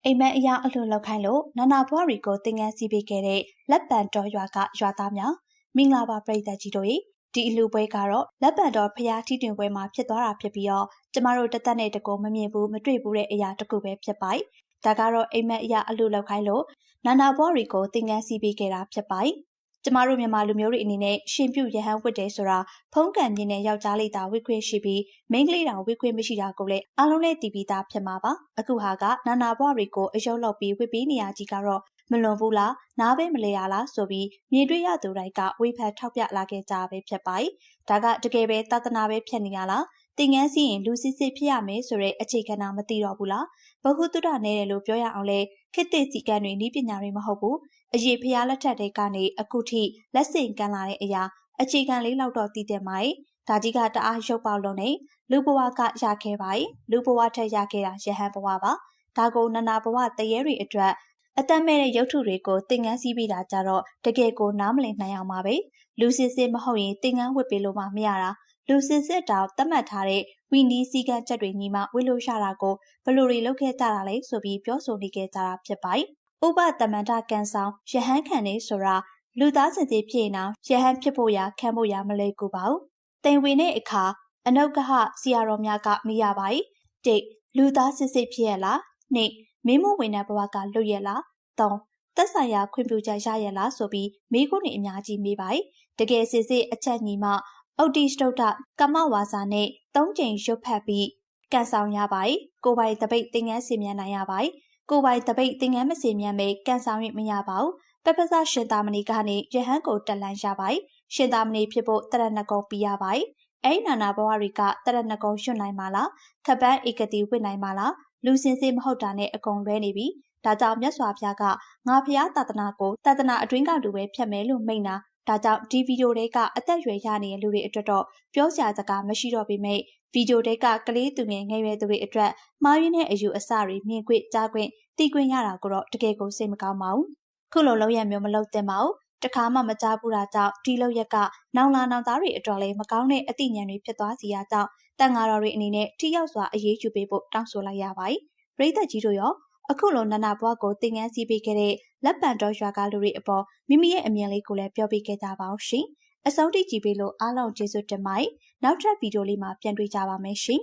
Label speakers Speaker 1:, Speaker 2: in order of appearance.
Speaker 1: အိမ်မက်အရာအလှလောက်ခိုင်းလို့နာနာဘွားရီကိုသင်ငန်းစီးပေးခဲ့တဲ့လက်ပံတော်ရွာကရွာသားများမင်္ဂလာပါပရိသတ်ကြီးတို့ဒီအလူပွဲကတော့လက်ပံတော်ဖျားထီတင်ပွဲမှာဖြစ်သွားတာဖြစ်ပြီးတော့ကျမတို့တသက်နဲ့တကူမမြင်ဘူးမတွေ့ဘူးတဲ့အရာတစ်ခုပဲဖြစ်ပါတယ်။ဒါကတော့အိမ်မက်အရာအလှလောက်ခိုင်းလို့နာနာဘွားရီကိုသင်ငန်းစီးပေးခဲ့တာဖြစ်ပါတယ်။ကျမတို့မြန်မာလူမျိုးတွေအနေနဲ့ရှင်ပြုရဟန်းဝတ်တယ်ဆိုတာဖုံးကံမြင့်တဲ့ယောက်ျားလေးသာဝတ်ခွင့်ရှိပြီးမိန်းကလေးတောင်ဝတ်ခွင့်မရှိတာကိုလည်းအားလုံးနဲ့တည်ပြီးသားဖြစ်မှာပါအခုဟာကနာနာဘွားတွေကိုအယုံလောက်ပြီးဝတ်ပြီးနေရကြီးကတော့မလွန်ဘူးလားနားပဲမလဲရလားဆိုပြီးမြင်တွေ့ရသူတိုင်းကဝေဖန်ထောက်ပြလာခဲ့ကြပဲဖြစ်ပါတယ်ဒါကတကယ်ပဲသာသနာပဲဖြစ်နေရလားသင်ငန်းစီရင်လူစစ်စစ်ဖြစ်ရမယ်ဆိုတဲ့အခြေခံတာမသိတော့ဘူးလားဘဟုတုတနဲ့တယ်လို့ပြောရအောင်လဲခေတ်သစ်စီကံတွေနည်းပညာတွေမဟုတ်ဘူးအရေးဖျားလက်ထက်တွေကနေအခုထိလက်ဆင့်ကမ်းလာတဲ့အရာအခြေခံလေးလောက်တော့တည်တယ်မိုင်းဒါကြီးကတအားရုပ်ပေါလုံးနဲ့လူဘဝကရခဲ့ပါ යි လူဘဝထက်ရခဲ့တာရဟန်းဘဝပါဒါကိုနနာဘဝတရေတွေအတွက်အတတ်မဲ့တဲ့ရုပ်ထုတွေကိုသင်ငန်းစည်းပြီးတာကြတော့တကယ်ကိုနားမလည်နိုင်အောင်ပါပဲလူစစ်စစ်မဟုတ်ရင်သင်ငန်းဝတ်ပေးလို့မှမရတာလူစစ်စစ်တောင်သတ်မှတ်ထားတဲ့ဝီနီးစည်းကမ်းချက်တွေညီမှဝတ်လို့ရတာကိုဘလို့တွေလုပ်ခဲ့ကြတာလဲဆိုပြီးပြောဆိုနေခဲ့ကြတာဖြစ်ပါတယ်ဥပတမန္တကန်ဆောင်ရဟန်းခံနေဆိုတာလူသားစင်စစ်ဖြစ်ရင်ရဟန်းဖြစ်ဖို့ရာခံဖို့ရာမလဲကူပါဘူးတိမ်ဝင်တဲ့အခါအနုကဟဆရာတော်များကမေးရပါ යි တိတ်လူသားစစ်စစ်ဖြစ်ရလားနှိမ့်မင်းမဝင်တဲ့ဘဝကလွတ်ရလား3သက်ဆိုင်ရာခွင့်ပြုချက်ရရလားဆိုပြီးမိခုနေအများကြီးမေးပါ යි တကယ်စစ်စစ်အချက်ညီမှဩတိစတုဒ္ဓကမဝါစာနဲ့3ချိန်ရွတ်ဖတ်ပြီးကန်ဆောင်ရပါ යි ကိုပိုင်တပိတ်သင်ငန်းစင်မြန်နိုင်ရပါ යි ကိုပိုင်တပိတ်သင်ငန်းမစင်မြန်မေကန်ဆောင်ရင်မရပါဘူးပပစရှင်သာမဏေကနေရဟန်းကိုတက်လန်းရပါ යි ရှင်သာမဏေဖြစ်ဖို့တရဏဂုံပြရပါ යි အဲ့နာနာဘဝတွေကတရဏဂုံရွတ်နိုင်ပါလားခပန်းဧကတိဝတ်နိုင်ပါလားလူစင်စစ်မဟုတ်တာနဲ့အကုန်လွဲနေပြီဒါကြောင့်မြတ်စွာဘုရားကငါဖျားသာသနာကိုသာသနာအတွင်းကလူပဲဖြတ်မယ်လို့မိန့်တာဒါကြောင့်ဒီဗီဒီယိုတွေကအသက်အရွယ်ရနေတဲ့လူတွေအတွက်တော့ပြောစရာစကားမရှိတော့ပေမဲ့ဗီဒီယိုတွေကကလေးသူငယ်ငယ်ရွယ်သူတွေအတွက်မှားယွင်းတဲ့အယူအဆတွေမြင်ခွင့်ကြားခွင့်သိခွင့်ရတာကိုတော့တကယ်ကိုစိတ်မကောင်းပါဘူးခုလိုလုပ်ရမျိုးမလုပ်သင့်ပါဘူးတခါမှမကြားဘူးတာကြောင့်ဒီလောက်ရက်ကနောင်လာနောင်သားတွေအတွက်လည်းမကောင်းတဲ့အသိဉာဏ်တွေဖြစ်သွားစီရကြောင်းတန်ဃာတော်တွေအနေနဲ့ထိရောက်စွာအရေးယူပေးဖို့တောင်းဆိုလိုက်ရပါတယ်ပရိသတ်ကြီးတို့ရောအခုလိုနနာဘွားကိုသင်ငန်းစီးပေးခဲ့တဲ့လက်ပံတော်ရွာကလူတွေအပေါ်မိမိရဲ့အမြင်လေးကိုလည်းပြောပြခဲ့ကြပါဦးရှင်အဆုံးထိကြည့်ပေးလို့အားလုံးကျေးဇူးတင်ပါတယ်နောက်ထပ်ဗီဒီယိုလေးမှာပြန်တွေ့ကြပါမယ်ရှင်